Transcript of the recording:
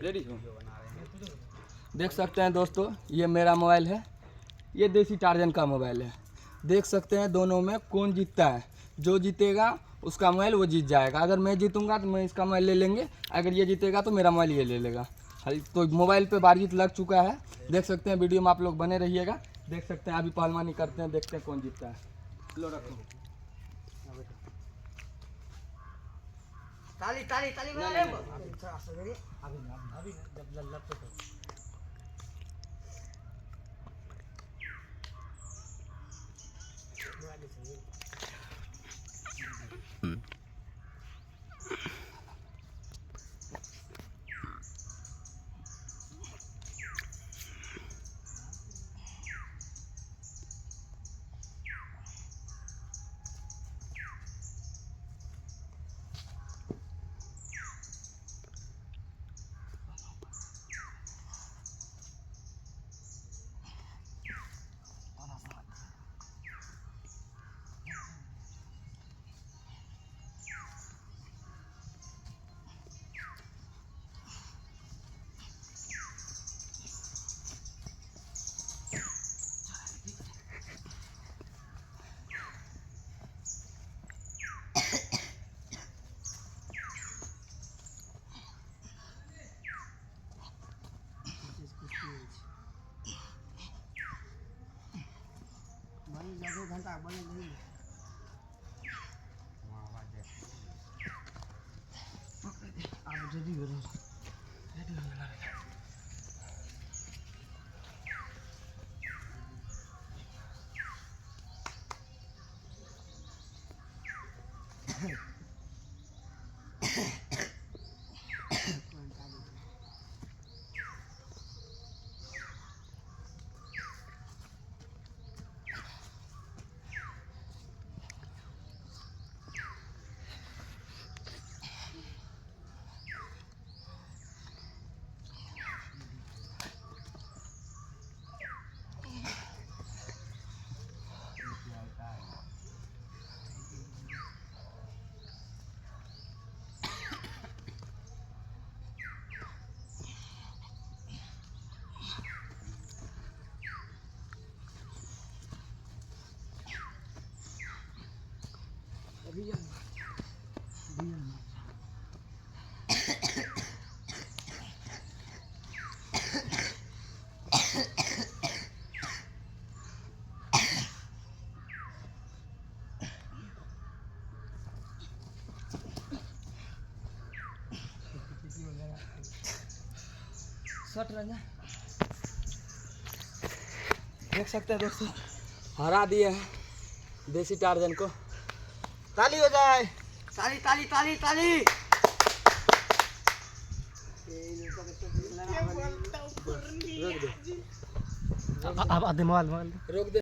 Ready हो? देख सकते हैं दोस्तों, ये मेरा मोबाइल है, ये देसी टार्जन का मोबाइल है। देख सकते हैं दोनों में कौन जीतता है। जो जीतेगा उसका मोबाइल वो जीत जाएगा। अगर मैं जीतूंगा तो मैं इसका मोबाइल ले लेंगे, अगर ये जीतेगा तो मेरा मोबाइल ये ले लेगा। तो मोबाइल पे बाजीत लग चुका है। देख सकते हैं, वीडियो में आप लोग बने रहिएगा। देख सकते हैं अभी पहलवानी करते हैं, देखते हैं कौन जीतता है। लो रखो। ताली ताली ताली बजा रहे हो। अभी जब लल्ला तो घंटा बने नहीं आप रेडी हो शॉट रंजा। देख सकते हैं दोस्तों, हरा दिए हैं देसी टार्जन को। ताली हो जाए, ताली ताली ताली ताली। रोक दे, अब आधे मोबाइल रोक दे।